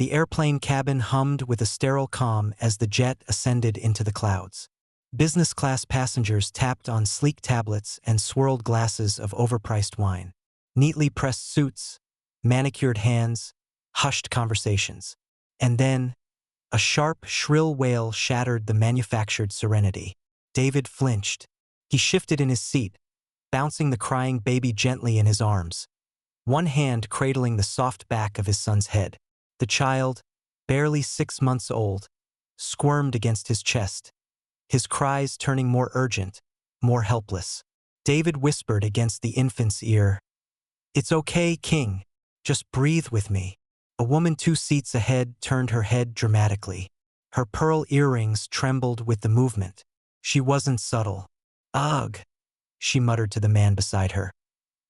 The airplane cabin hummed with a sterile calm as the jet ascended into the clouds. Business-class passengers tapped on sleek tablets and swirled glasses of overpriced wine. Neatly pressed suits, manicured hands, hushed conversations. And then, a sharp, shrill wail shattered the manufactured serenity. David flinched. He shifted in his seat, bouncing the crying baby gently in his arms, one hand cradling the soft back of his son's head. The child, barely 6 months old, squirmed against his chest, his cries turning more urgent, more helpless. David whispered against the infant's ear, "It's okay, King. Just breathe with me." A woman 2 seats ahead turned her head dramatically. Her pearl earrings trembled with the movement. She wasn't subtle. "Ugh," she muttered to the man beside her.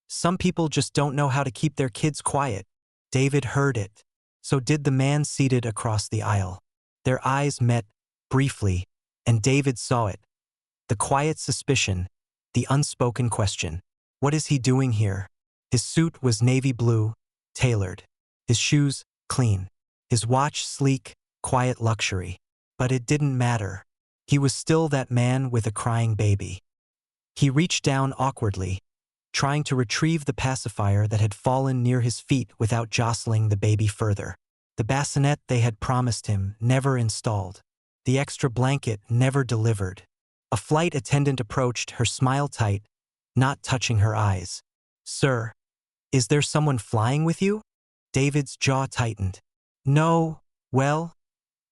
"Some people just don't know how to keep their kids quiet." David heard it. So did the man seated across the aisle. Their eyes met, briefly, and David saw it. The quiet suspicion, the unspoken question. What is he doing here? His suit was navy blue, tailored. His shoes, clean. His watch sleek, quiet luxury. But it didn't matter. He was still that man with a crying baby. He reached down awkwardly, trying to retrieve the pacifier that had fallen near his feet without jostling the baby further. The bassinet they had promised him never installed. The extra blanket never delivered. A flight attendant approached, her smile tight, not touching her eyes. "Sir, is there someone flying with you?" David's jaw tightened. "No, well?"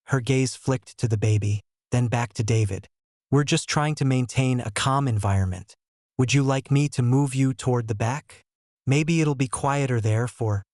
Her gaze flicked to the baby, then back to David. "We're just trying to maintain a calm environment. Would you like me to move you toward the back? Maybe it'll be quieter there for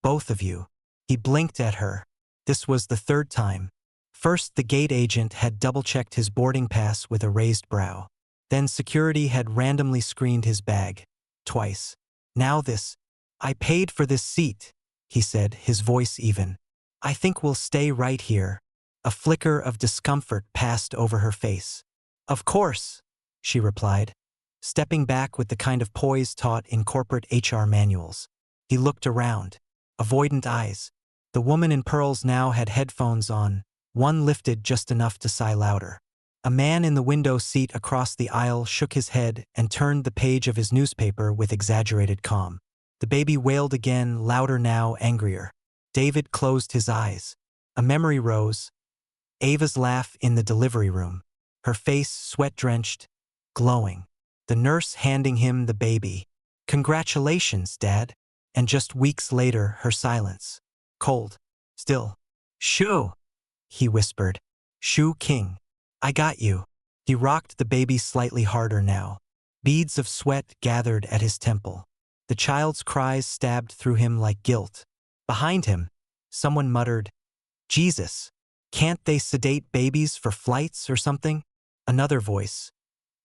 both of you." He blinked at her. This was the 3rd time. First, the gate agent had double-checked his boarding pass with a raised brow. Then security had randomly screened his bag. Twice. Now this. "I paid for this seat," he said, his voice even. "I think we'll stay right here." A flicker of discomfort passed over her face. "Of course," she replied, stepping back with the kind of poise taught in corporate HR manuals. He looked around. Avoidant eyes. The woman in pearls now had headphones on, one lifted just enough to sigh louder. A man in the window seat across the aisle shook his head and turned the page of his newspaper with exaggerated calm. The baby wailed again, louder now, angrier. David closed his eyes. A memory rose. Ava's laugh in the delivery room. Her face sweat-drenched, glowing. The nurse handing him the baby. "Congratulations, Dad." And just weeks later, her silence. Cold. Still. "Shoo," he whispered. "Shoo King. I got you." He rocked the baby slightly harder now. Beads of sweat gathered at his temple. The child's cries stabbed through him like guilt. Behind him, someone muttered, "Jesus, can't they sedate babies for flights or something?" Another voice.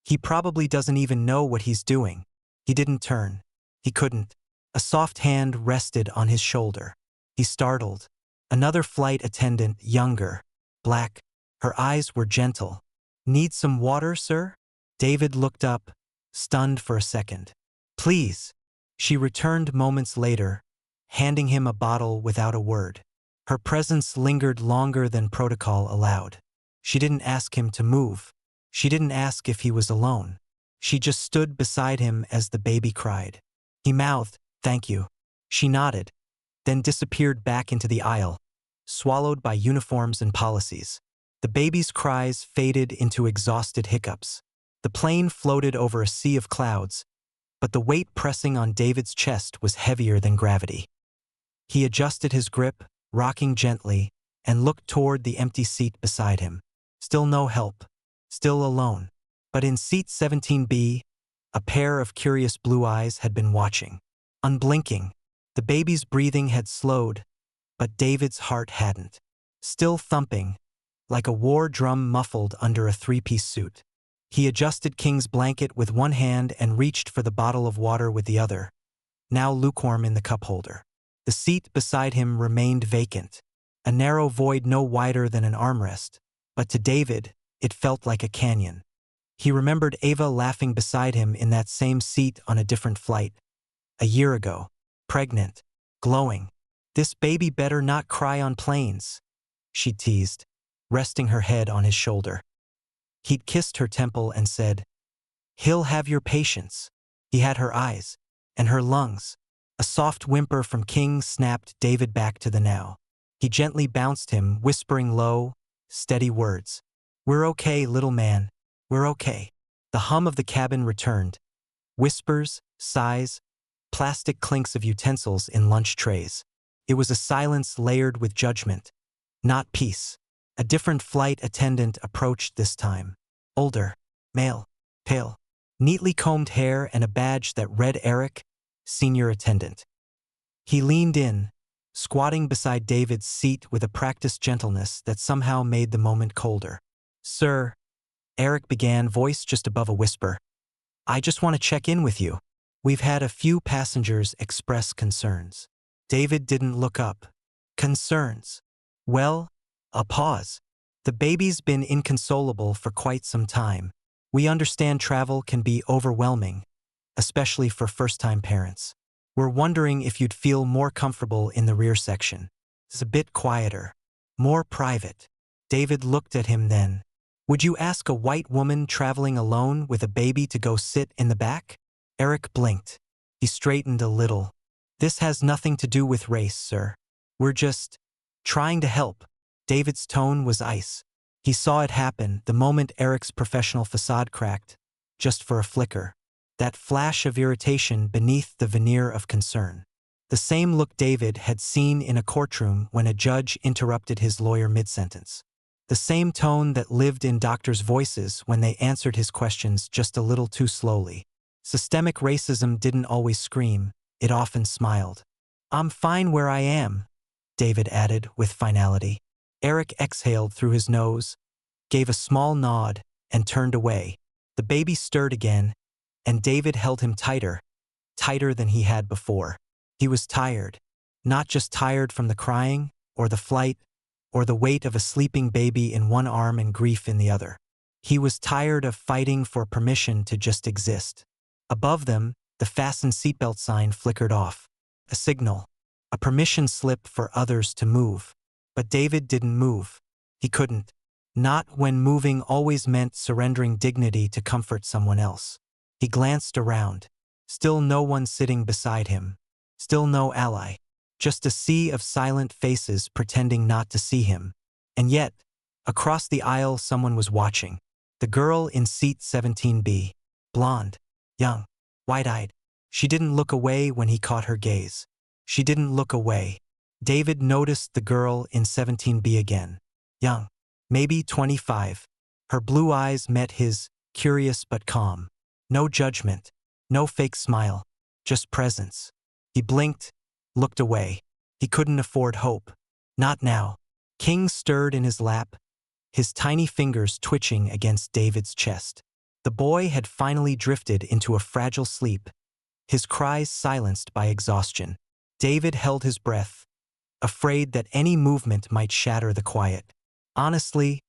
"He probably doesn't even know what he's doing." He didn't turn. He couldn't. A soft hand rested on his shoulder. He startled. Another flight attendant, younger, black. Her eyes were gentle. "Need some water, sir?" David looked up, stunned for a second. "Please." She returned moments later, handing him a bottle without a word. Her presence lingered longer than protocol allowed. She didn't ask him to move. She didn't ask if he was alone. She just stood beside him as the baby cried. He mouthed, "Thank you." She nodded, then disappeared back into the aisle, swallowed by uniforms and policies. The baby's cries faded into exhausted hiccups. The plane floated over a sea of clouds, but the weight pressing on David's chest was heavier than gravity. He adjusted his grip, rocking gently, and looked toward the empty seat beside him. Still no help. Still alone. But in seat 17B, a pair of curious blue eyes had been watching. Unblinking, the baby's breathing had slowed, but David's heart hadn't. Still thumping, like a war drum muffled under a 3-piece suit. He adjusted King's blanket with one hand and reached for the bottle of water with the other, now lukewarm in the cup holder. The seat beside him remained vacant, a narrow void no wider than an armrest, but to David, it felt like a canyon. He remembered Ava laughing beside him in that same seat on a different flight. A year ago, pregnant, glowing. This baby better not cry on planes, she teased, resting her head on his shoulder. He'd kissed her temple and said, "He'll have your patience." He had her eyes, and her lungs. A soft whimper from King snapped David back to the now. He gently bounced him, whispering low, steady words. "We're okay, little man. We're okay." The hum of the cabin returned. Whispers, sighs, plastic clinks of utensils in lunch trays. It was a silence layered with judgment, not peace. A different flight attendant approached this time. Older, male, pale, neatly combed hair and a badge that read Eric, senior attendant. He leaned in, squatting beside David's seat with a practiced gentleness that somehow made the moment colder. "Sir," Eric began, voice just above a whisper, "I just want to check in with you. We've had a few passengers express concerns." David didn't look up. "Concerns? Well," a pause. "The baby's been inconsolable for quite some time. We understand travel can be overwhelming, especially for first-time parents. We're wondering if you'd feel more comfortable in the rear section. It's a bit quieter, more private." David looked at him then. "Would you ask a white woman traveling alone with a baby to go sit in the back?" Eric blinked. He straightened a little. "This has nothing to do with race, sir. We're just trying to help." David's tone was ice. He saw it happen the moment Eric's professional facade cracked, just for a flicker. That flash of irritation beneath the veneer of concern. The same look David had seen in a courtroom when a judge interrupted his lawyer mid-sentence. The same tone that lived in doctors' voices when they answered his questions just a little too slowly. Systemic racism didn't always scream, it often smiled. "I'm fine where I am," David added with finality. Eric exhaled through his nose, gave a small nod, and turned away. The baby stirred again, and David held him tighter, tighter than he had before. He was tired, not just tired from the crying, or the flight, or the weight of a sleeping baby in one arm and grief in the other. He was tired of fighting for permission to just exist. Above them, the fasten seatbelt sign flickered off. A signal, a permission slip for others to move. But David didn't move. He couldn't. Not when moving always meant surrendering dignity to comfort someone else. He glanced around. Still no one sitting beside him. Still no ally. Just a sea of silent faces pretending not to see him. And yet, across the aisle someone was watching. The girl in seat 17B. Blonde. Young. Wide-eyed. She didn't look away when he caught her gaze. She didn't look away. David noticed the girl in 17B again. Young. Maybe 25. Her blue eyes met his, curious but calm. No judgment. No fake smile. Just presence. He blinked, looked away. He couldn't afford hope. Not now. King stirred in his lap, his tiny fingers twitching against David's chest. The boy had finally drifted into a fragile sleep, his cries silenced by exhaustion. David held his breath, afraid that any movement might shatter the quiet. "Honestly,"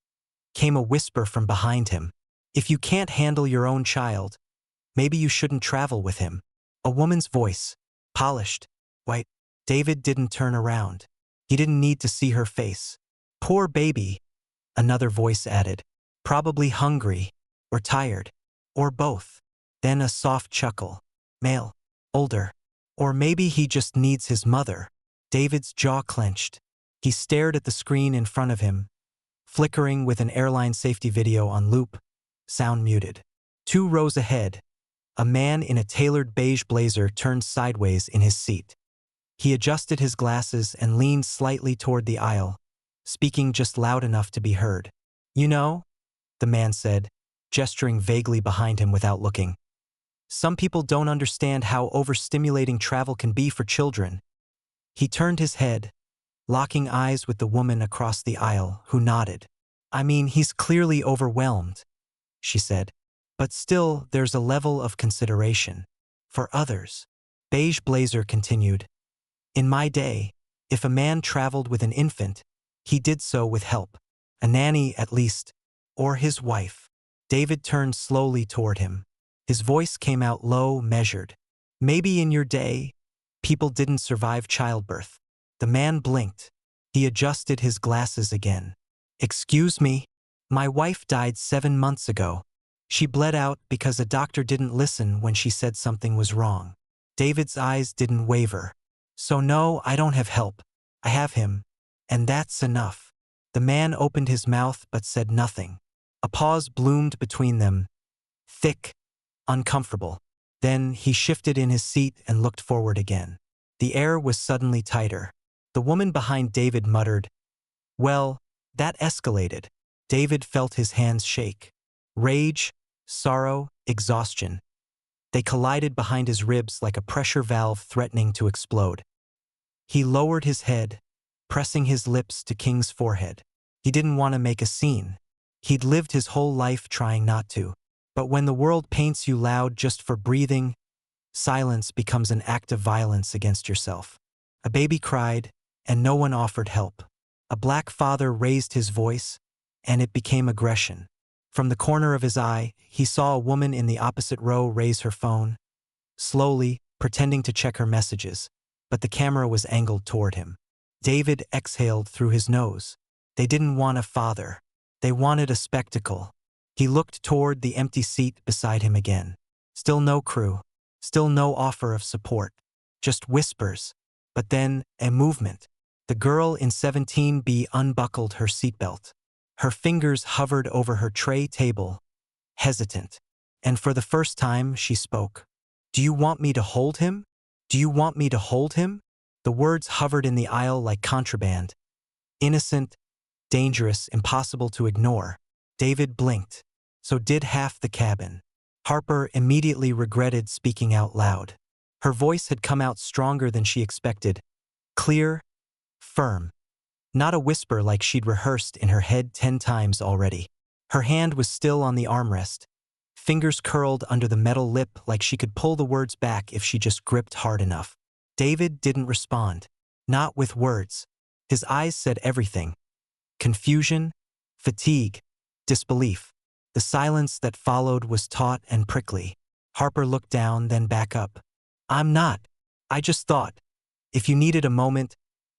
came a whisper from behind him, "if you can't handle your own child, maybe you shouldn't travel with him." A woman's voice, polished, white. David didn't turn around. He didn't need to see her face. "Poor baby," another voice added. "Probably hungry, or tired, or both." Then a soft chuckle. "Male. Older. Or maybe he just needs his mother." David's jaw clenched. He stared at the screen in front of him, flickering with an airline safety video on loop, sound muted. 2 rows ahead, a man in a tailored beige blazer turned sideways in his seat. He adjusted his glasses and leaned slightly toward the aisle, speaking just loud enough to be heard. "You know," the man said, gesturing vaguely behind him without looking, "some people don't understand how overstimulating travel can be for children." He turned his head, locking eyes with the woman across the aisle, who nodded. "I mean, he's clearly overwhelmed," she said. "But still, there's a level of consideration. For others." Beige blazer continued. "In my day, if a man traveled with an infant, he did so with help. A nanny, at least. Or his wife." David turned slowly toward him. His voice came out low, measured. "Maybe in your day, people didn't survive childbirth. The man blinked. He adjusted his glasses again. Excuse me? My wife died 7 months ago. She bled out because a doctor didn't listen when she said something was wrong. David's eyes didn't waver. So no, I don't have help. I have him. And that's enough. The man opened his mouth but said nothing. A pause bloomed between them. Thick, uncomfortable. Then he shifted in his seat and looked forward again. The air was suddenly tighter. The woman behind David muttered, "Well, that escalated." David felt his hands shake. Rage, sorrow, exhaustion. They collided behind his ribs like a pressure valve threatening to explode. He lowered his head, pressing his lips to King's forehead. He didn't want to make a scene. He'd lived his whole life trying not to. But when the world paints you loud just for breathing, silence becomes an act of violence against yourself. A baby cried, and no one offered help. A black father raised his voice, and it became aggression. From the corner of his eye, he saw a woman in the opposite row raise her phone, slowly, pretending to check her messages, but the camera was angled toward him. David exhaled through his nose. They didn't want a father. They wanted a spectacle. He looked toward the empty seat beside him again. Still no crew. Still no offer of support. Just whispers. But then, a movement. The girl in 17B unbuckled her seatbelt. Her fingers hovered over her tray table, hesitant. And for the first time, she spoke. "Do you want me to hold him? Do you want me to hold him?" The words hovered in the aisle like contraband. Innocent, dangerous, impossible to ignore. David blinked. So did half the cabin. Harper immediately regretted speaking out loud. Her voice had come out stronger than she expected. Clear, firm. Not a whisper like she'd rehearsed in her head 10 times already. Her hand was still on the armrest. Fingers curled under the metal lip like she could pull the words back if she just gripped hard enough. David didn't respond. Not with words. His eyes said everything. Confusion, fatigue, disbelief. The silence that followed was taut and prickly. Harper looked down, then back up. "I'm not. I just thought. If you needed a moment,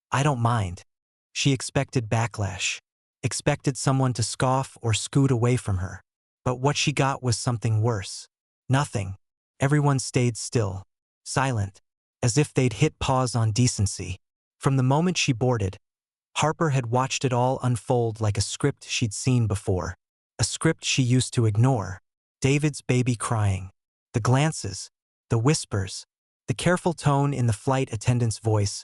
I don't mind." She expected backlash. Expected someone to scoff or scoot away from her. But what she got was something worse. Nothing. Everyone stayed still. Silent. As if they'd hit pause on decency. From the moment she boarded, Harper had watched it all unfold like a script she'd seen before. A script she used to ignore. David's baby crying. The glances. The whispers. The careful tone in the flight attendant's voice.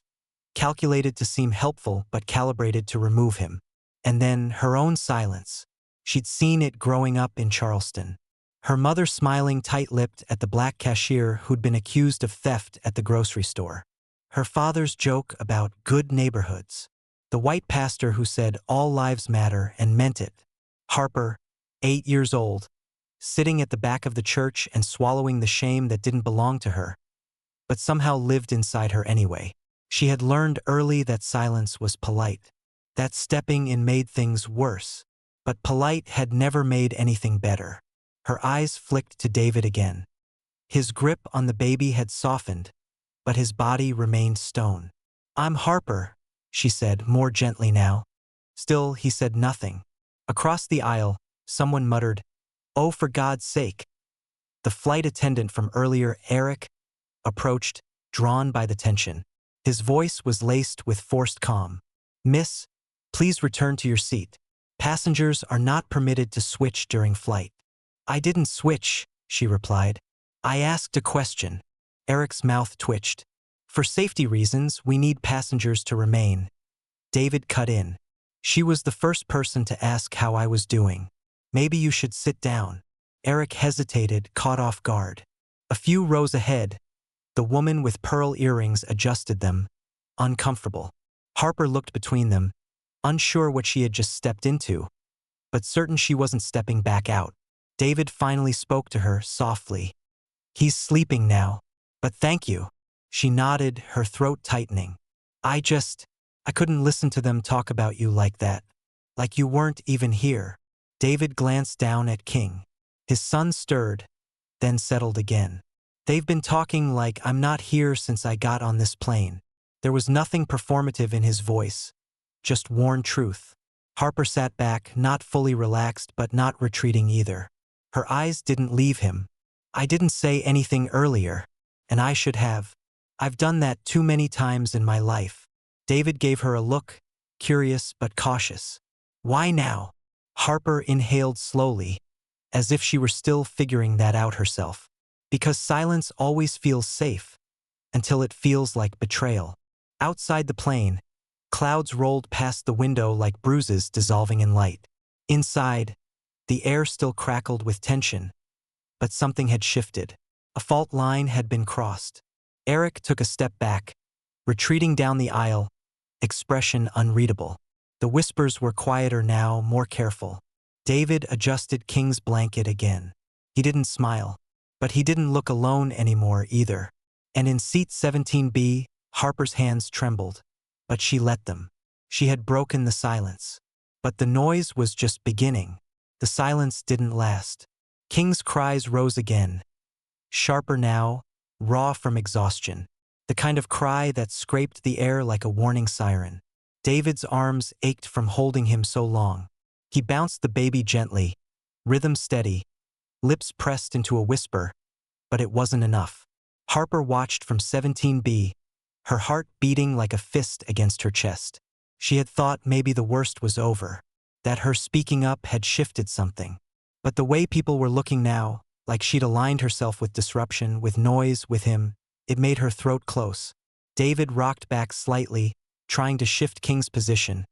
Calculated to seem helpful but calibrated to remove him. And then her own silence. She'd seen it growing up in Charleston. Her mother smiling tight-lipped at the black cashier who'd been accused of theft at the grocery store. Her father's joke about good neighborhoods. The white pastor who said all lives matter and meant it. Harper, 8 years old, sitting at the back of the church and swallowing the shame that didn't belong to her, but somehow lived inside her anyway. She had learned early that silence was polite, that stepping in made things worse, but polite had never made anything better. Her eyes flicked to David again. His grip on the baby had softened, but his body remained stone. "I'm Harper," she said, more gently now. Still, he said nothing. Across the aisle, someone muttered, "Oh, for God's sake." The flight attendant from earlier, Eric, approached, drawn by the tension. His voice was laced with forced calm. "Miss, please return to your seat. Passengers are not permitted to switch during flight." "I didn't switch," she replied. "I asked a question." Eric's mouth twitched. "For safety reasons, we need passengers to remain." David cut in. "She was the first person to ask how I was doing. Maybe you should sit down." Eric hesitated, caught off guard. A few rows ahead, the woman with pearl earrings adjusted them, uncomfortable. Harper looked between them, unsure what she had just stepped into, but certain she wasn't stepping back out. David finally spoke to her softly. "He's sleeping now, but thank you." She nodded, her throat tightening. I couldn't listen to them talk about you like that. Like you weren't even here." David glanced down at King. His son stirred, then settled again. "They've been talking like I'm not here since I got on this plane." There was nothing performative in his voice, just worn truth. Harper sat back, not fully relaxed but not retreating either. Her eyes didn't leave him. I didn't say anything earlier, and I should have. I've done that too many times in my life. David gave her a look, curious but cautious. Why now? Harper inhaled slowly, as if she were still figuring that out herself. Because silence always feels safe, until it feels like betrayal. Outside the plane, clouds rolled past the window like bruises dissolving in light. Inside, the air still crackled with tension, but something had shifted. A fault line had been crossed. Eric took a step back, retreating down the aisle, expression unreadable. The whispers were quieter now, more careful. David adjusted King's blanket again. He didn't smile, but he didn't look alone anymore either. And in seat 17B, Harper's hands trembled, but she let them. She had broken the silence. But the noise was just beginning. The silence didn't last. King's cries rose again, sharper now, raw from exhaustion. The kind of cry that scraped the air like a warning siren. David's arms ached from holding him so long. He bounced the baby gently, rhythm steady, lips pressed into a whisper, but it wasn't enough. Harper watched from 17B, her heart beating like a fist against her chest. She had thought maybe the worst was over, that her speaking up had shifted something. But the way people were looking now, like she'd aligned herself with disruption, with noise, with him, it made her throat close. David rocked back slightly, trying to shift King's position,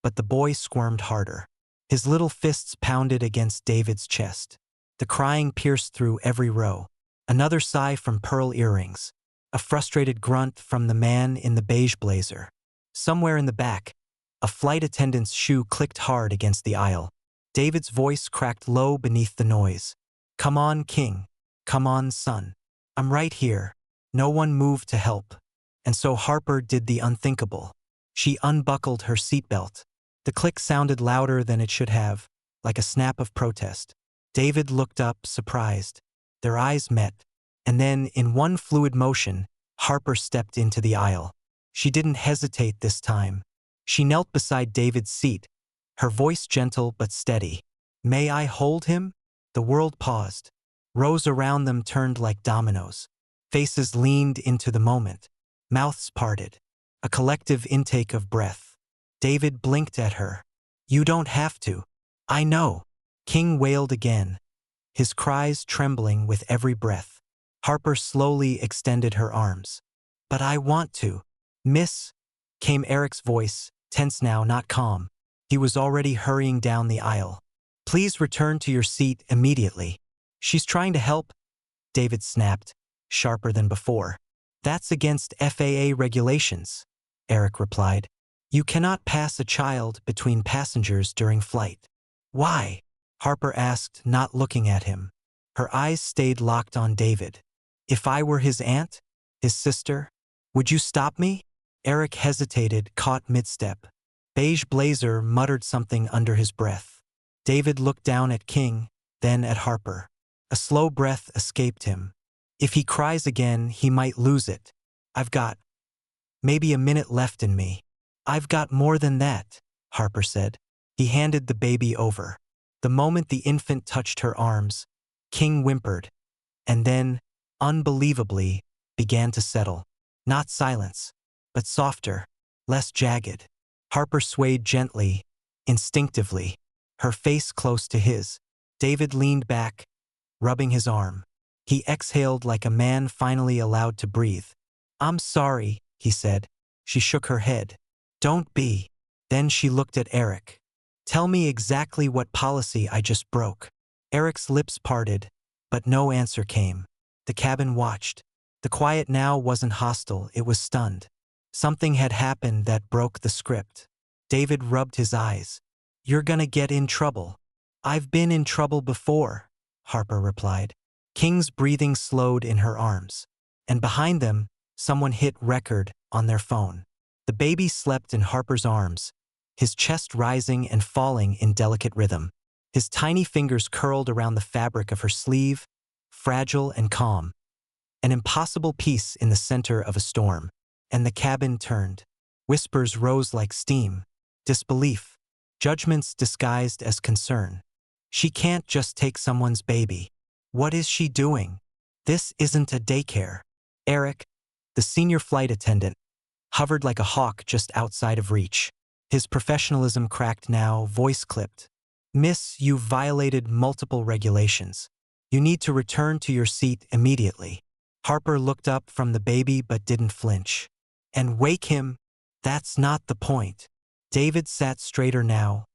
but the boy squirmed harder. His little fists pounded against David's chest. The crying pierced through every row. Another sigh from Pearl Earrings. A frustrated grunt from the man in the beige blazer. Somewhere in the back, a flight attendant's shoe clicked hard against the aisle. David's voice cracked low beneath the noise. Come on, King. Come on, son. I'm right here. No one moved to help. And so Harper did the unthinkable. She unbuckled her seatbelt. The click sounded louder than it should have, like a snap of protest. David looked up, surprised. Their eyes met, and then, in one fluid motion, Harper stepped into the aisle. She didn't hesitate this time. She knelt beside David's seat, her voice gentle but steady. May I hold him? The world paused. Rows around them turned like dominoes. Faces leaned into the moment. Mouths parted. A collective intake of breath. David blinked at her. You don't have to. I know. King wailed again, his cries trembling with every breath. Harper slowly extended her arms. But I want to. Miss, came Eric's voice, tense now, not calm. He was already hurrying down the aisle. Please return to your seat immediately. She's trying to help, David snapped, sharper than before. That's against FAA regulations, Eric replied. You cannot pass a child between passengers during flight. Why? Harper asked, not looking at him. Her eyes stayed locked on David. If I were his aunt? His sister? Would you stop me? Eric hesitated, caught mid-step. Beige blazer muttered something under his breath. David looked down at King, then at Harper. A slow breath escaped him. If he cries again, he might lose it. I've got maybe a minute left in me. I've got more than that, Harper said. He handed the baby over. The moment the infant touched her arms, King whimpered, and then, unbelievably, began to settle. Not silence, but softer, less jagged. Harper swayed gently, instinctively, her face close to his. David leaned back, rubbing his arm. He exhaled like a man finally allowed to breathe. I'm sorry, he said. She shook her head. Don't be. Then she looked at Eric. Tell me exactly what policy I just broke. Eric's lips parted, but no answer came. The cabin watched. The quiet now wasn't hostile, it was stunned. Something had happened that broke the script. David rubbed his eyes. You're gonna get in trouble. I've been in trouble before, Harper replied. King's breathing slowed in her arms. And behind them, someone hit record on their phone. The baby slept in Harper's arms, his chest rising and falling in delicate rhythm. His tiny fingers curled around the fabric of her sleeve, fragile and calm. An impossible peace in the center of a storm. and the cabin turned. Whispers rose like steam. Disbelief. Judgments disguised as concern. She can't just take someone's baby. What is she doing? This isn't a daycare. Eric, the senior flight attendant, hovered like a hawk just outside of reach. His professionalism cracked now, voice clipped. Miss, you've violated multiple regulations. You need to return to your seat immediately. Harper looked up from the baby but didn't flinch. And wake him? That's not the point. David sat straighter now,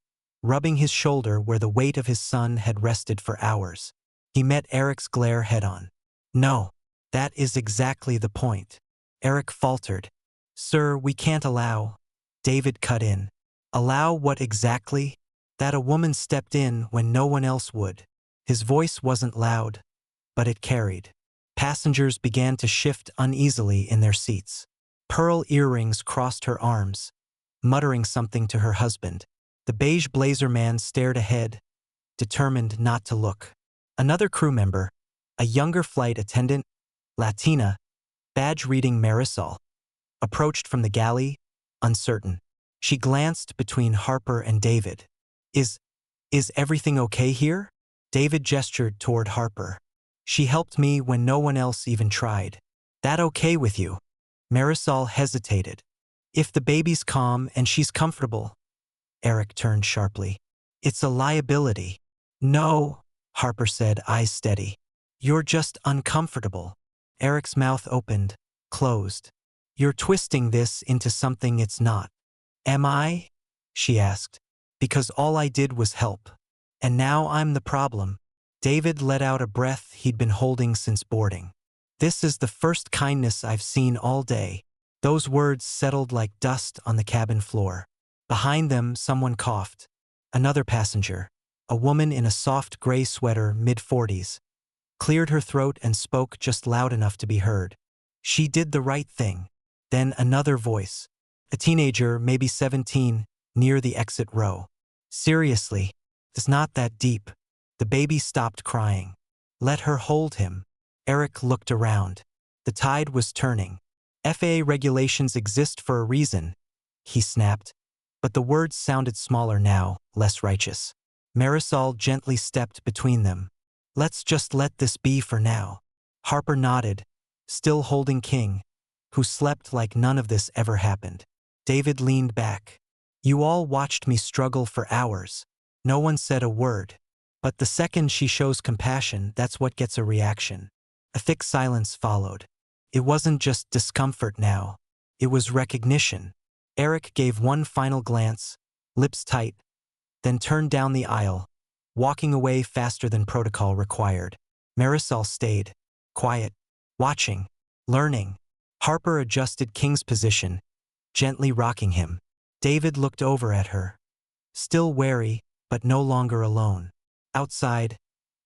rubbing his shoulder where the weight of his son had rested for hours. He met Eric's glare head-on. No, that is exactly the point. Eric faltered. Sir, we can't allow. David cut in. Allow what exactly? That a woman stepped in when no one else would. His voice wasn't loud, but it carried. Passengers began to shift uneasily in their seats. Pearl earrings crossed her arms, muttering something to her husband. The beige blazer man stared ahead, determined not to look. Another crew member, a younger flight attendant, Latina, badge-reading Marisol, approached from the galley, uncertain. She glanced between Harper and David. Is everything okay here? David gestured toward Harper. She helped me when no one else even tried. That okay with you? Marisol hesitated. If the baby's calm and she's comfortable. Eric turned sharply. It's a liability. No, Harper said, eyes steady. You're just uncomfortable. Eric's mouth opened, closed. You're twisting this into something it's not. Am I? She asked. Because all I did was help. And now I'm the problem. David let out a breath he'd been holding since boarding. This is the first kindness I've seen all day. Those words settled like dust on the cabin floor. Behind them, someone coughed. Another passenger, a woman in a soft gray sweater, mid-40s, cleared her throat and spoke just loud enough to be heard. She did the right thing. Then another voice, a teenager, maybe 17, near the exit row. Seriously, it's not that deep. The baby stopped crying. Let her hold him. Eric looked around. The tide was turning. FAA regulations exist for a reason, he snapped. But the words sounded smaller now, less righteous. Marisol gently stepped between them. Let's just let this be for now. Harper nodded, still holding King, who slept like none of this ever happened. David leaned back. You all watched me struggle for hours. No one said a word. But the second she shows compassion, that's what gets a reaction. A thick silence followed. It wasn't just discomfort now. It was recognition. Eric gave one final glance, lips tight, then turned down the aisle, walking away faster than protocol required. Marisol stayed, quiet, watching, learning. Harper adjusted King's position, gently rocking him. David looked over at her, still wary, but no longer alone. Outside,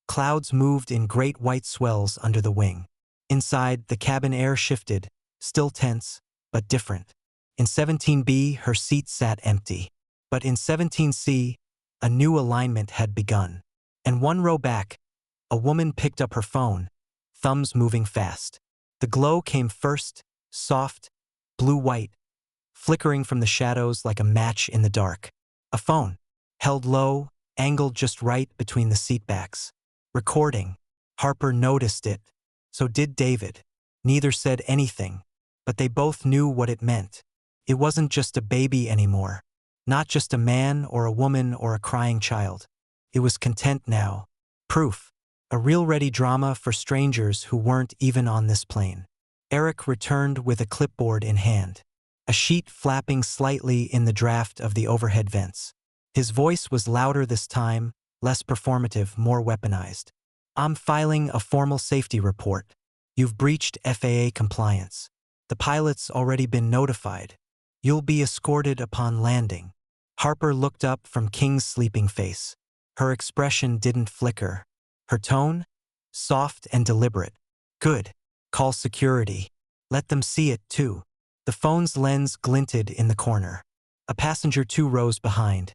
clouds moved in great white swells under the wing. Inside, the cabin air shifted, still tense, but different. In 17B, her seat sat empty. But in 17C, a new alignment had begun. And one row back, a woman picked up her phone, thumbs moving fast. The glow came first, soft, blue-white, flickering from the shadows like a match in the dark. A phone, held low, angled just right between the seatbacks. Recording. Harper noticed it. So did David. Neither said anything, but they both knew what it meant. It wasn't just a baby anymore. Not just a man or a woman or a crying child. It was content now. Proof. A real ready drama for strangers who weren't even on this plane. Eric returned with a clipboard in hand. A sheet flapping slightly in the draft of the overhead vents. His voice was louder this time, less performative, more weaponized. I'm filing a formal safety report. You've breached FAA compliance. The pilot's already been notified. You'll be escorted upon landing. Harper looked up from King's sleeping face. Her expression didn't flicker. Her tone? Soft and deliberate. Good. Call security. Let them see it, too. The phone's lens glinted in the corner. A passenger 2 rows behind.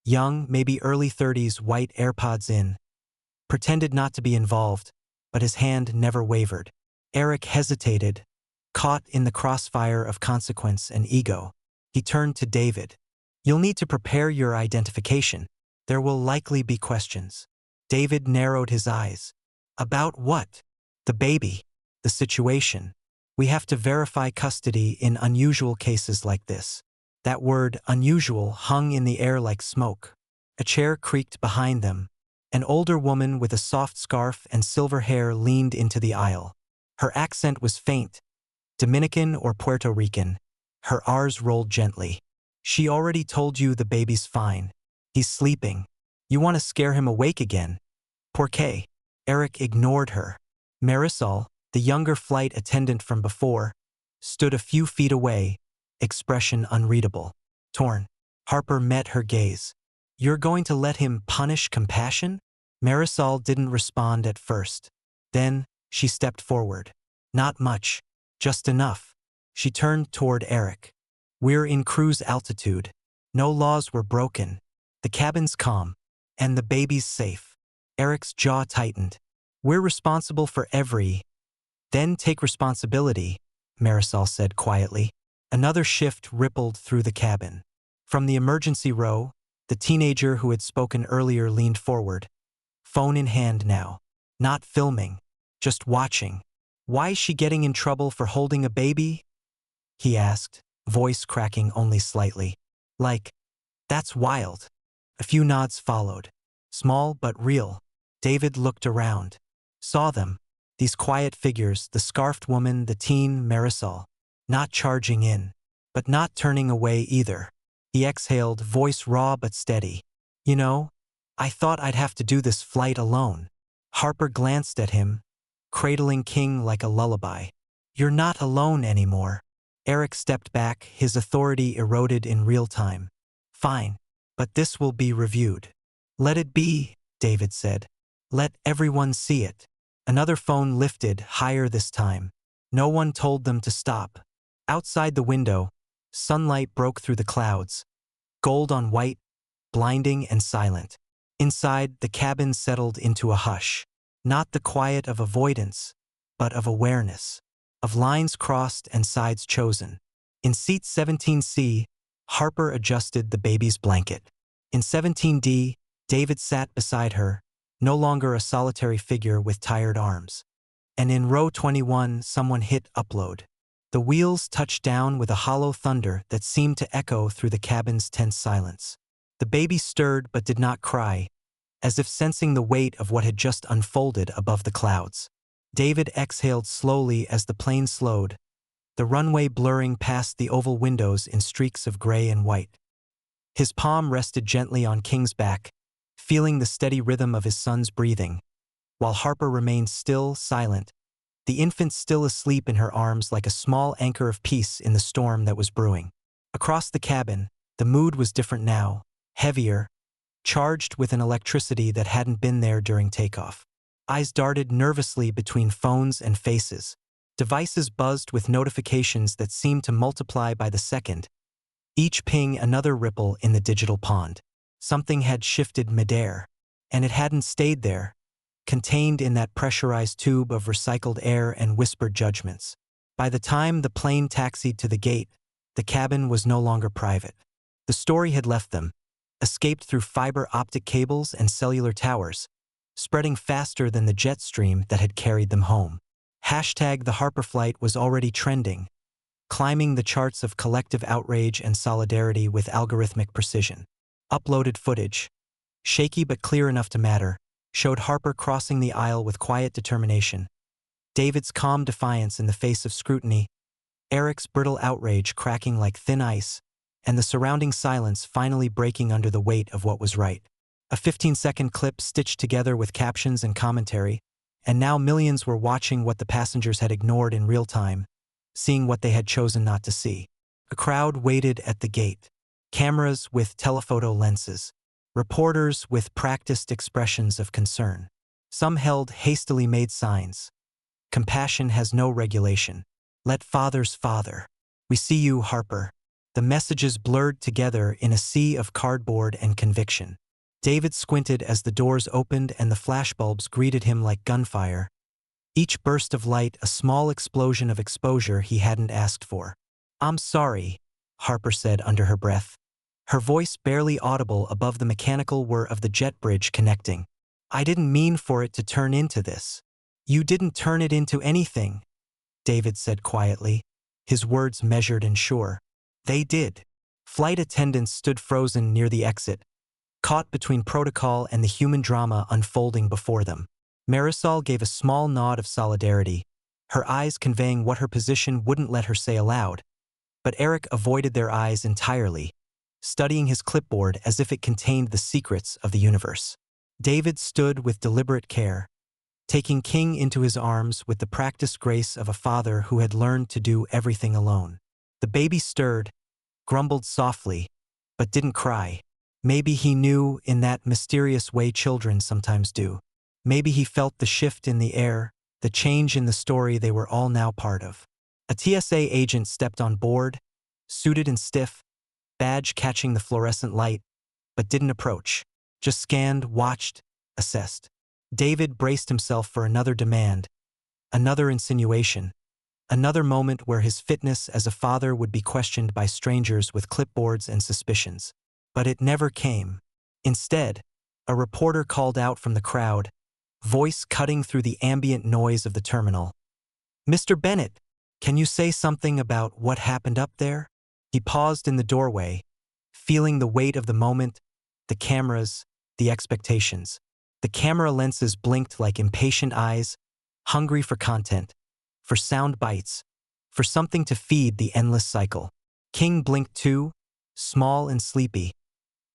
Young, maybe early 30s, white AirPods in. Pretended not to be involved, but his hand never wavered. Eric hesitated, Caught in the crossfire of consequence and ego, he turned to David. You'll need to prepare your identification. There will likely be questions. David narrowed his eyes. About what? The baby. The situation. We have to verify custody in unusual cases like this. That word, unusual, hung in the air like smoke. A chair creaked behind them. An older woman with a soft scarf and silver hair leaned into the aisle. Her accent was faint, Dominican or Puerto Rican. Her R's rolled gently. She already told you the baby's fine. He's sleeping. You want to scare him awake again. Por qué? Eric ignored her. Marisol, the younger flight attendant from before, stood a few feet away, expression unreadable. Torn. Harper met her gaze. You're going to let him punish compassion? Marisol didn't respond at first. Then, she stepped forward. Not much. Just enough. She turned toward Eric. We're in cruise altitude. No laws were broken. The cabin's calm. And the baby's safe. Eric's jaw tightened. We're responsible for every. Then take responsibility, Marisol said quietly. Another shift rippled through the cabin. From the emergency row, the teenager who had spoken earlier leaned forward. Phone in hand now. Not filming. Just watching. Why is she getting in trouble for holding a baby? He asked, voice cracking only slightly. Like, that's wild. A few nods followed. Small but real. David looked around. Saw them. These quiet figures, the scarfed woman, the teen, Marisol. Not charging in. But not turning away either. He exhaled, voice raw but steady. You know, I thought I'd have to do this flight alone. Harper glanced at him, cradling King like a lullaby. You're not alone anymore. Eric stepped back, his authority eroded in real time. Fine, but this will be reviewed. Let it be, David said. Let everyone see it. Another phone lifted, higher this time. No one told them to stop. Outside the window, sunlight broke through the clouds. Gold on white, blinding and silent. Inside, the cabin settled into a hush. Not the quiet of avoidance, but of awareness. Of lines crossed and sides chosen. In seat 17C, Harper adjusted the baby's blanket. In 17D, David sat beside her, no longer a solitary figure with tired arms. And in row 21, someone hit upload. The wheels touched down with a hollow thunder that seemed to echo through the cabin's tense silence. The baby stirred but did not cry, as if sensing the weight of what had just unfolded above the clouds. David exhaled slowly as the plane slowed, the runway blurring past the oval windows in streaks of gray and white. His palm rested gently on King's back, feeling the steady rhythm of his son's breathing, while Harper remained still, silent, the infant still asleep in her arms like a small anchor of peace in the storm that was brewing. Across the cabin, the mood was different now, heavier, charged with an electricity that hadn't been there during takeoff. Eyes darted nervously between phones and faces. Devices buzzed with notifications that seemed to multiply by the second, each ping another ripple in the digital pond. Something had shifted midair, and it hadn't stayed there, contained in that pressurized tube of recycled air and whispered judgments. By the time the plane taxied to the gate, the cabin was no longer private. The story had left them, escaped through fiber optic cables and cellular towers, spreading faster than the jet stream that had carried them home. Hashtag the Harper flight was already trending, climbing the charts of collective outrage and solidarity with algorithmic precision. Uploaded footage, shaky but clear enough to matter, showed Harper crossing the aisle with quiet determination, David's calm defiance in the face of scrutiny, Eric's brittle outrage cracking like thin ice, and the surrounding silence finally breaking under the weight of what was right. A 15-second clip stitched together with captions and commentary, and now millions were watching what the passengers had ignored in real time, seeing what they had chosen not to see. A crowd waited at the gate. Cameras with telephoto lenses. Reporters with practiced expressions of concern. Some held hastily made signs. Compassion has no regulation. Let fathers father. We see you, Harper. The messages blurred together in a sea of cardboard and conviction. David squinted as the doors opened and the flashbulbs greeted him like gunfire, Each burst of light a small explosion of exposure he hadn't asked for. "I'm sorry," Harper said under her breath, her voice barely audible above the mechanical whir of the jet bridge connecting. "I didn't mean for it to turn into this." "You didn't turn it into anything," David said quietly, his words measured and sure. "They did." Flight attendants stood frozen near the exit, caught between protocol and the human drama unfolding before them. Marisol gave a small nod of solidarity, her eyes conveying what her position wouldn't let her say aloud, but Eric avoided their eyes entirely, studying his clipboard as if it contained the secrets of the universe. David stood with deliberate care, taking King into his arms with the practiced grace of a father who had learned to do everything alone. The baby stirred, grumbled softly, but didn't cry. Maybe he knew in that mysterious way children sometimes do. Maybe he felt the shift in the air, the change in the story they were all now part of. A TSA agent stepped on board, suited and stiff, badge catching the fluorescent light, but didn't approach. Just scanned, watched, assessed. David braced himself for another demand, another insinuation, another moment where his fitness as a father would be questioned by strangers with clipboards and suspicions. But it never came. Instead, a reporter called out from the crowd, voice cutting through the ambient noise of the terminal. "Mr. Bennett, can you say something about what happened up there?" He paused in the doorway, feeling the weight of the moment, the cameras, the expectations. The camera lenses blinked like impatient eyes, hungry for content, for sound bites, for something to feed the endless cycle. King blinked too, small and sleepy,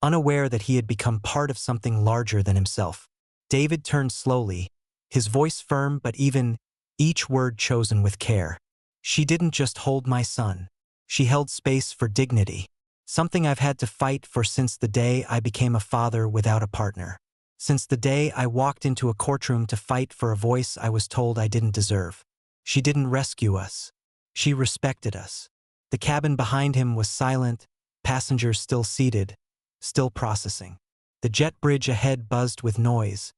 unaware that he had become part of something larger than himself. David turned slowly, his voice firm but even, each word chosen with care. "She didn't just hold my son. She held space for dignity. Something I've had to fight for since the day I became a father without a partner. Since the day I walked into a courtroom to fight for a voice I was told I didn't deserve. She didn't rescue us. She respected us." The cabin behind him was silent, passengers still seated, still processing. The jet bridge ahead buzzed with noise,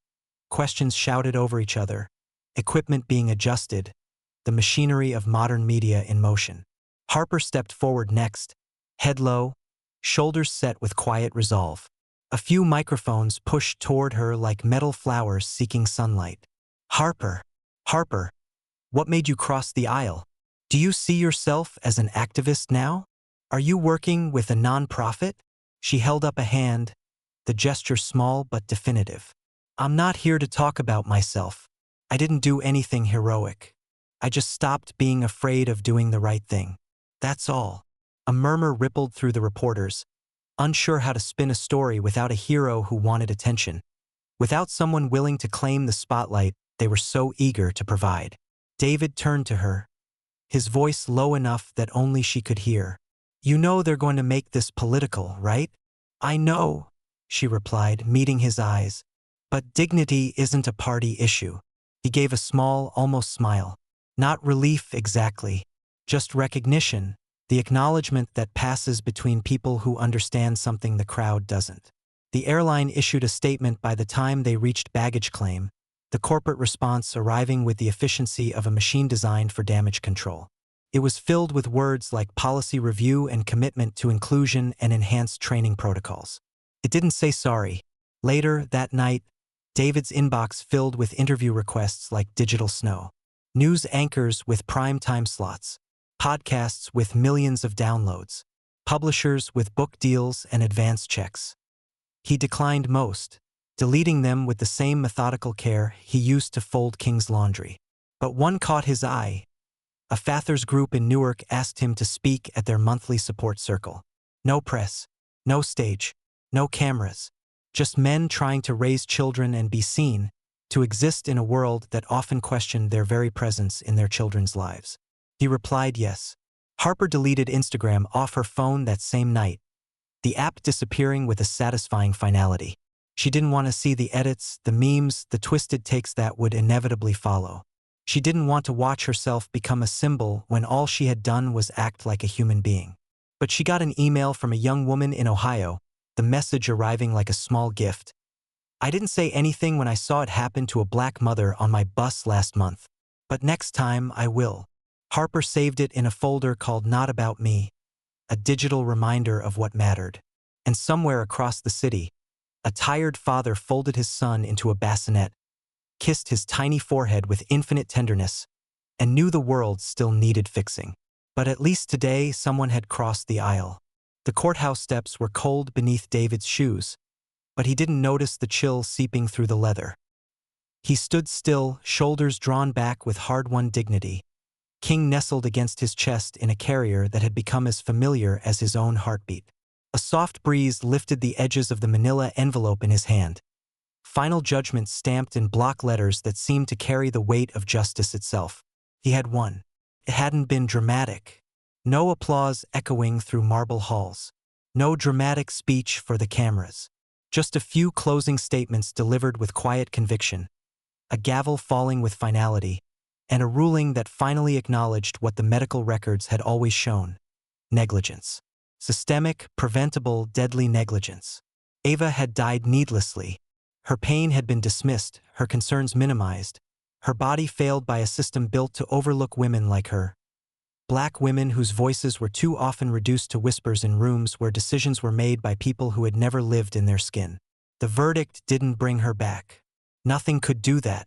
questions shouted over each other, equipment being adjusted, the machinery of modern media in motion. Harper stepped forward next, head low, shoulders set with quiet resolve. A few microphones pushed toward her like metal flowers seeking sunlight. "Harper, Harper, what made you cross the aisle? Do you see yourself as an activist now? Are you working with a nonprofit?" She held up a hand, the gesture small but definitive. "I'm not here to talk about myself. I didn't do anything heroic. I just stopped being afraid of doing the right thing. That's all." A murmur rippled through the reporters, unsure how to spin a story without a hero who wanted attention, without someone willing to claim the spotlight they were so eager to provide. David turned to her, his voice low enough that only she could hear. "You know they're going to make this political, right?" "I know," she replied, meeting his eyes. "But dignity isn't a party issue." He gave a small, almost smile. "Not relief exactly, just recognition, the acknowledgement that passes between people who understand something the crowd doesn't." The airline issued a statement by the time they reached baggage claim, the corporate response arriving with the efficiency of a machine designed for damage control. It was filled with words like policy review and commitment to inclusion and enhanced training protocols. It didn't say sorry. Later, that night, David's inbox filled with interview requests like digital snow. News anchors with prime time slots, podcasts with millions of downloads, publishers with book deals and advance checks. He declined most, deleting them with the same methodical care he used to fold King's laundry. But one caught his eye. A Fathers group in Newark asked him to speak at their monthly support circle. No press, no stage, no cameras, just men trying to raise children and be seen, to exist in a world that often questioned their very presence in their children's lives. He replied yes. Harper deleted Instagram off her phone that same night, the app disappearing with a satisfying finality. She didn't want to see the edits, the memes, the twisted takes that would inevitably follow. She didn't want to watch herself become a symbol when all she had done was act like a human being. But she got an email from a young woman in Ohio, the message arriving like a small gift. "I didn't say anything when I saw it happen to a black mother on my bus last month. But next time I will. Harper saved it in a folder called Not About Me, a digital reminder of what mattered. And somewhere across the city, a tired father folded his son into a bassinet, kissed his tiny forehead with infinite tenderness, and knew the world still needed fixing. But at least today someone had crossed the aisle. The courthouse steps were cold beneath David's shoes, but he didn't notice the chill seeping through the leather. He stood still, shoulders drawn back with hard-won dignity. King nestled against his chest in a carrier that had become as familiar as his own heartbeat. A soft breeze lifted the edges of the manila envelope in his hand. Final judgment stamped in block letters that seemed to carry the weight of justice itself. He had won. It hadn't been dramatic. No applause echoing through marble halls. No dramatic speech for the cameras. Just a few closing statements delivered with quiet conviction. A gavel falling with finality, and a ruling that finally acknowledged what the medical records had always shown: negligence. Systemic, preventable, deadly negligence. Ava had died needlessly. Her pain had been dismissed, her concerns minimized. Her body failed by a system built to overlook women like her. Black women whose voices were too often reduced to whispers in rooms where decisions were made by people who had never lived in their skin. The verdict didn't bring her back. Nothing could do that.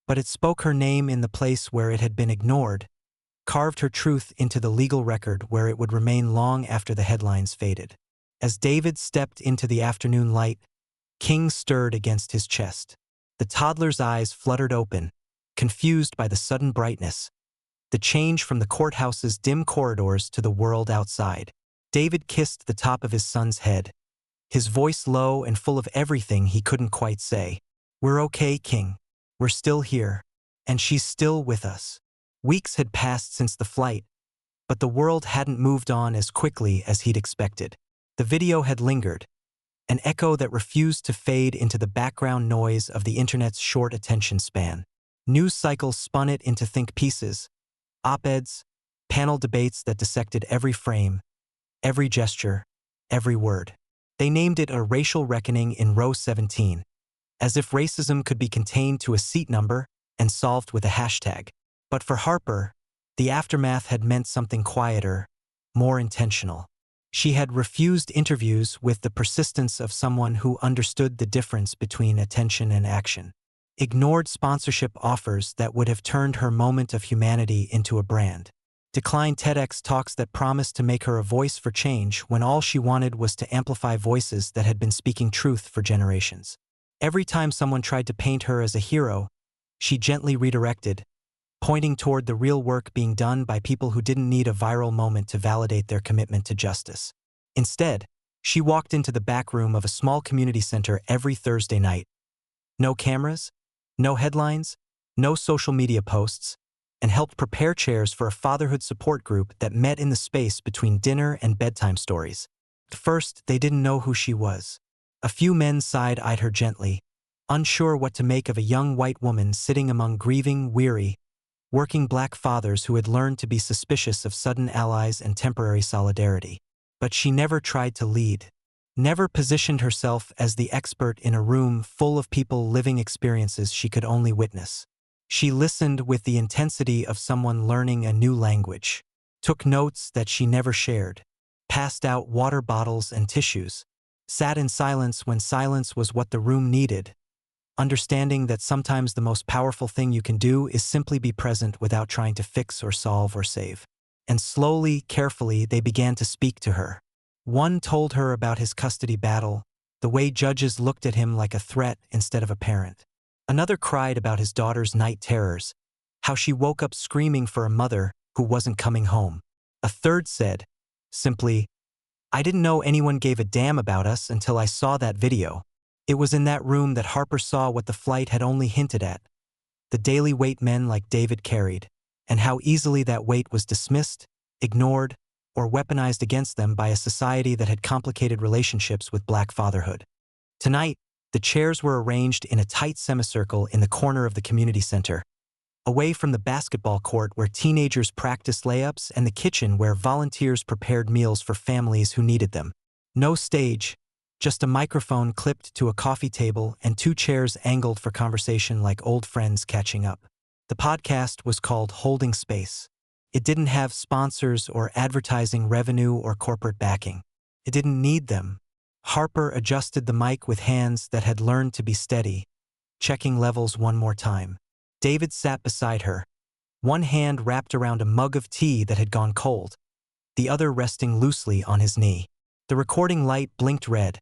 But it spoke her name in the place where it had been ignored, carved her truth into the legal record where it would remain long after the headlines faded. As David stepped into the afternoon light, King stirred against his chest. The toddler's eyes fluttered open, confused by the sudden brightness, the change from the courthouse's dim corridors to the world outside. David kissed the top of his son's head, his voice low and full of everything he couldn't quite say. "We're okay, King. We're still here. And she's still with us." Weeks had passed since the flight, but the world hadn't moved on as quickly as he'd expected. The video had lingered, an echo that refused to fade into the background noise of the internet's short attention span. News cycles spun it into think pieces, op-eds, panel debates that dissected every frame, every gesture, every word. They named it a racial reckoning in row 17, as if racism could be contained to a seat number and solved with a hashtag. But for Harper, the aftermath had meant something quieter, more intentional. She had refused interviews with the persistence of someone who understood the difference between attention and action. Ignored sponsorship offers that would have turned her moment of humanity into a brand. Declined TEDx talks that promised to make her a voice for change when all she wanted was to amplify voices that had been speaking truth for generations. Every time someone tried to paint her as a hero, she gently redirected, pointing toward the real work being done by people who didn't need a viral moment to validate their commitment to justice. Instead, she walked into the back room of a small community center every Thursday night. No cameras, no headlines, no social media posts, and helped prepare chairs for a fatherhood support group that met in the space between dinner and bedtime stories. At first, they didn't know who she was. A few men side-eyed her gently, unsure what to make of a young white woman sitting among grieving, weary, working black fathers who had learned to be suspicious of sudden allies and temporary solidarity. But she never tried to lead, never positioned herself as the expert in a room full of people living experiences she could only witness. She listened with the intensity of someone learning a new language, took notes that she never shared, passed out water bottles and tissues, sat in silence when silence was what the room needed, understanding that sometimes the most powerful thing you can do is simply be present without trying to fix or solve or save. And slowly, carefully, they began to speak to her. One told her about his custody battle, the way judges looked at him like a threat instead of a parent. Another cried about his daughter's night terrors, how she woke up screaming for a mother who wasn't coming home. A third said, simply, "I didn't know anyone gave a damn about us until I saw that video." It was in that room that Harper saw what the flight had only hinted at: the daily weight men like David carried, and how easily that weight was dismissed, ignored, or weaponized against them by a society that had complicated relationships with black fatherhood. Tonight, the chairs were arranged in a tight semicircle in the corner of the community center, away from the basketball court where teenagers practiced layups and the kitchen where volunteers prepared meals for families who needed them. No stage, just a microphone clipped to a coffee table and two chairs angled for conversation like old friends catching up. The podcast was called Holding Space. It didn't have sponsors or advertising revenue or corporate backing. It didn't need them. Harper adjusted the mic with hands that had learned to be steady, checking levels one more time. David sat beside her, one hand wrapped around a mug of tea that had gone cold, the other resting loosely on his knee. The recording light blinked red,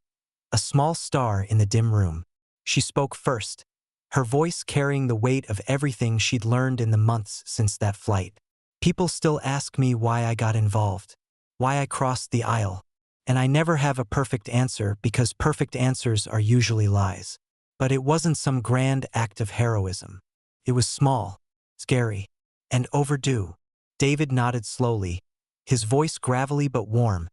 a small star in the dim room. She spoke first, her voice carrying the weight of everything she'd learned in the months since that flight. People still ask me why I got involved, why I crossed the aisle, and I never have a perfect answer because perfect answers are usually lies. But it wasn't some grand act of heroism. It was small, scary, and overdue. David nodded slowly, his voice gravelly but warm,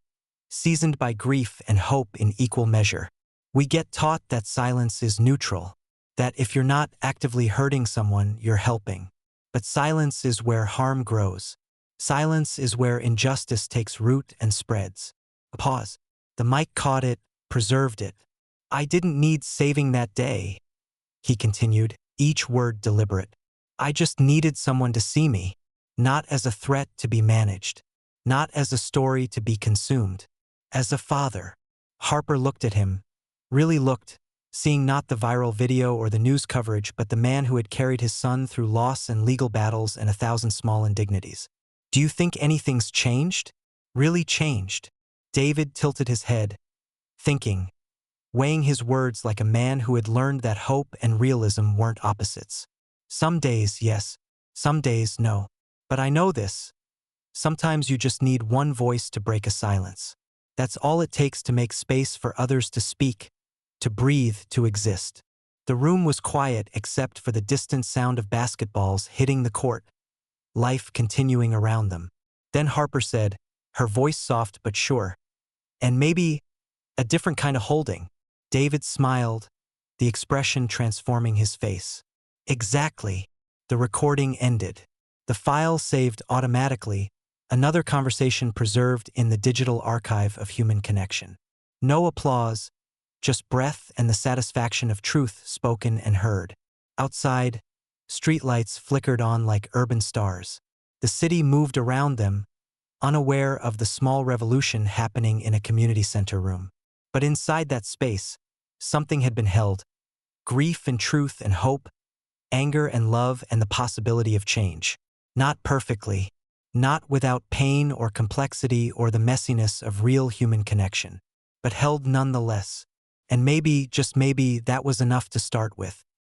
seasoned by grief and hope in equal measure. We get taught that silence is neutral, that if you're not actively hurting someone, you're helping. But silence is where harm grows. Silence is where injustice takes root and spreads. A pause. The mic caught it, preserved it. I didn't need saving that day, he continued, each word deliberate. I just needed someone to see me, not as a threat to be managed, not as a story to be consumed, as a father. Harper looked at him, really looked, seeing not the viral video or the news coverage but the man who had carried his son through loss and legal battles and 1,000 small indignities. Do you think anything's changed? Really changed? David tilted his head, thinking, weighing his words like a man who had learned that hope and realism weren't opposites. Some days, yes. Some days, no. But I know this. Sometimes you just need one voice to break a silence. That's all it takes to make space for others to speak, to breathe, to exist. The room was quiet except for the distant sound of basketballs hitting the court, life continuing around them. Then Harper said, her voice soft but sure, and maybe a different kind of holding. David smiled, the expression transforming his face. Exactly. The recording ended. The file saved automatically, another conversation preserved in the digital archive of human connection. No applause, just breath and the satisfaction of truth spoken and heard. Outside, streetlights flickered on like urban stars. The city moved around them, unaware of the small revolution happening in a community center room. But inside that space, something had been held. Grief and truth and hope, anger and love and the possibility of change. Not perfectly, not without pain or complexity or the messiness of real human connection, but held nonetheless. And maybe, just maybe, that was enough to start with.